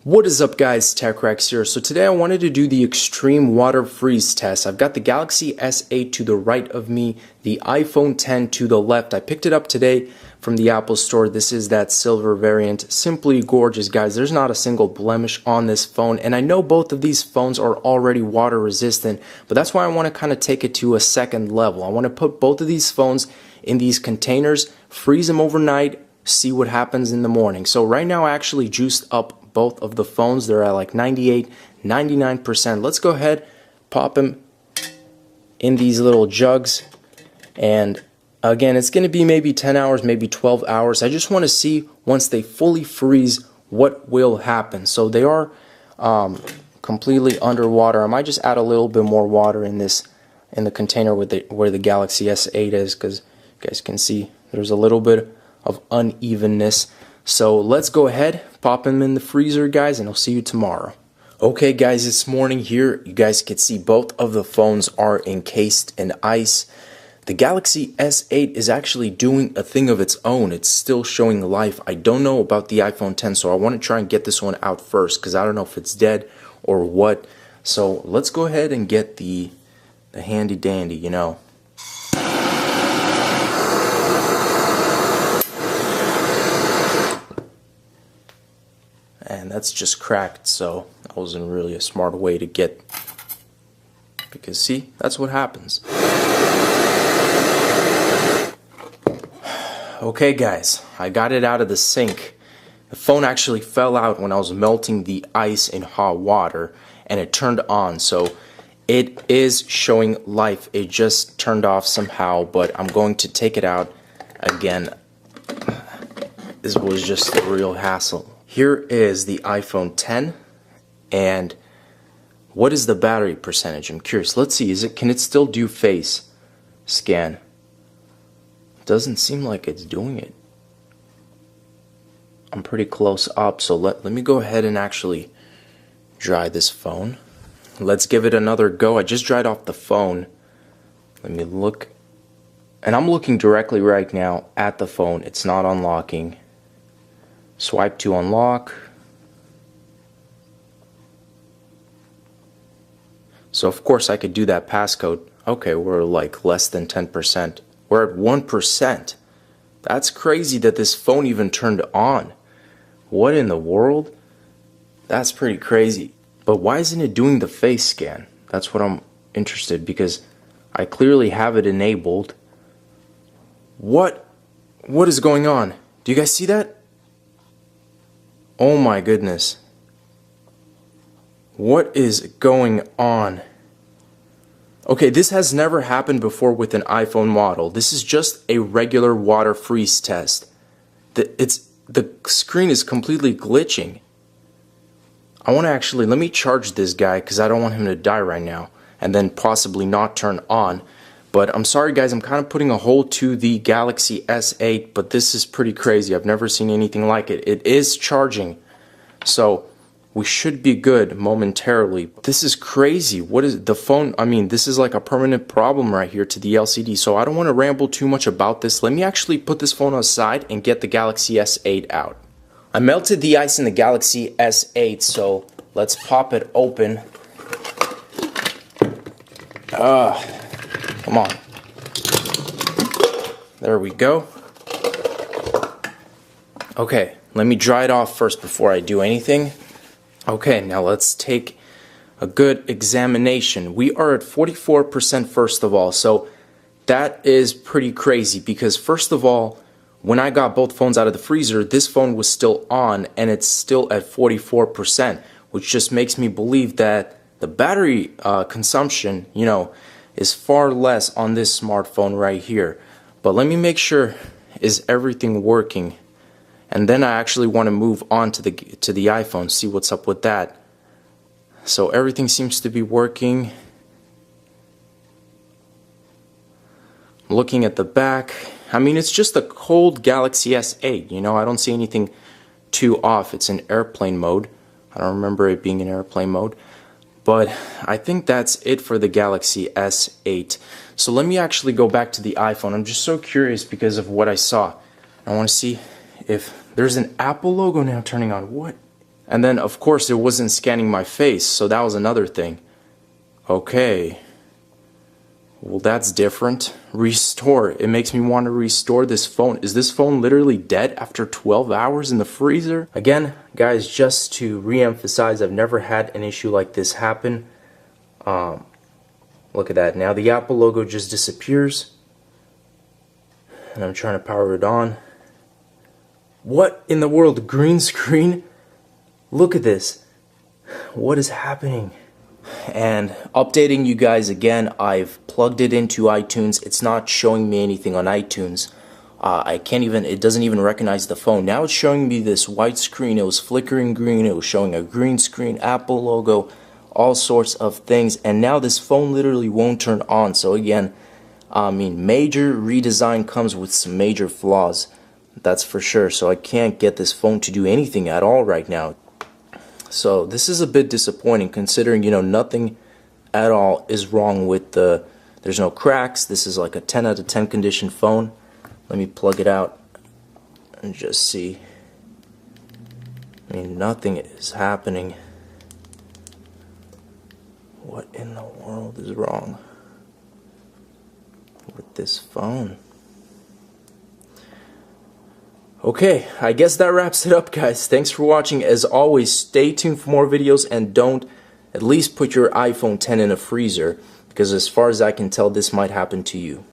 What is up guys, TechRex here. So today I wanted to do the extreme water freeze test. I've got the Galaxy S8 to the right of me, the iPhone X to the left. I picked it up today from the Apple store. This is that silver variant. Simply gorgeous guys. There's not a single blemish on this phone, and I know both of these phones are already water resistant, but that's why I want to kind of take it to a second level. I want to put both of these phones in these containers, freeze them overnight, see what happens in the morning. So right now I actually juiced up both of the phones. They're at like 98, 99%. Let's go ahead, pop them in these little jugs, and again, it's going to be maybe 10 hours, maybe 12 hours. I just want to see once they fully freeze what will happen. So they are completely underwater. I might just add a little bit more water in the container with where the Galaxy S8 is, because you guys can see there's a little bit of unevenness. So let's go ahead, pop them in the freezer guys, and I'll see you tomorrow. Okay guys, this morning here, you guys can see both of the phones are encased in ice. The Galaxy S8 is actually doing a thing of its own. It's still showing life. I don't know about the iPhone X, so I want to try and get this one out first, because I don't know if it's dead or what. So let's go ahead and get the handy dandy, you know. And that's just cracked, so that wasn't really a smart way to get, because see, that's what happens. Okay guys, I got it out of the sink. The phone actually fell out when I was melting the ice in hot water, and it turned on, so it is showing life. It just turned off somehow, but I'm going to take it out again. This was just a real hassle. Here is the iPhone X, and what is the battery percentage? I'm curious. Let's see, can it still do face scan? Doesn't seem like it's doing it. I'm pretty close up, so let me go ahead and actually dry this phone. Let's give it another go. I just dried off the phone. Let me look, and I'm looking directly right now at the phone. It's not unlocking. Swipe to unlock. So of course I could do that passcode. Okay, we're like less than 10%. We're at 1%. That's crazy that this phone even turned on. What in the world? That's pretty crazy. But why isn't it doing the face scan? That's what I'm interested, because I clearly have it enabled. What is going on? Do you guys see that? Oh my goodness. What is going on? Okay, this has never happened before with an iPhone model. This is just a regular water freeze test. The screen is completely glitching. I want to actually, let me charge this guy, because I don't want him to die right now and then possibly not turn on. But I'm sorry guys, I'm kind of putting a hold to the Galaxy S8, but this is pretty crazy. I've never seen anything like it. It is charging, so we should be good momentarily. This is crazy. What is the phone? I mean, this is like a permanent problem right here to the LCD, so I don't want to ramble too much about this. Let me actually put this phone aside and get the Galaxy S8 out. I melted the ice in the Galaxy S8, so let's pop it open. Come on. There we go. Okay, let me dry it off first before I do anything. Okay, now let's take a good examination. We are at 44% first of all, so that is pretty crazy, because first of all, when I got both phones out of the freezer, this phone was still on, and it's still at 44%, which just makes me believe that the battery consumption, you know, is far less on this smartphone right here. But let me make sure, is everything working? And then I actually want to move on to the iPhone, see what's up with that. So everything seems to be working. Looking at the back, I mean, it's just a cold Galaxy S8, you know, I don't see anything too off. It's in airplane mode. I don't remember it being in airplane mode. But I think that's it for the Galaxy S8. So let me actually go back to the iPhone. I'm just so curious because of what I saw. I want to see if there's an Apple logo now turning on. What And then, of course, it wasn't scanning my face, so that was another thing. Okay. Well, that's different. Restore. It makes me want to restore this phone. Is this phone literally dead after 12 hours in the freezer? Again, guys, just to re-emphasize, I've never had an issue like this happen. Look at that. Now the Apple logo just disappears. And I'm trying to power it on. What in the world? Green screen? Look at this. What is happening? And updating you guys again, I've plugged it into iTunes. It's not showing me anything on iTunes. It doesn't even recognize the phone. Now it's showing me this white screen. It was flickering green. It was showing a green screen, Apple logo, all sorts of things. And now this phone literally won't turn on. So again, I mean, major redesign comes with some major flaws. That's for sure. So I can't get this phone to do anything at all right now. So this is a bit disappointing considering, you know, nothing at all is wrong with there's no cracks. This is like a 10 out of 10 condition phone. Let me plug it out and just see. I mean, nothing is happening. What in the world is wrong with this phone? Okay, I guess that wraps it up, guys. Thanks for watching. As always, stay tuned for more videos and don't at least put your iPhone 10 in a freezer, because as far as I can tell, this might happen to you.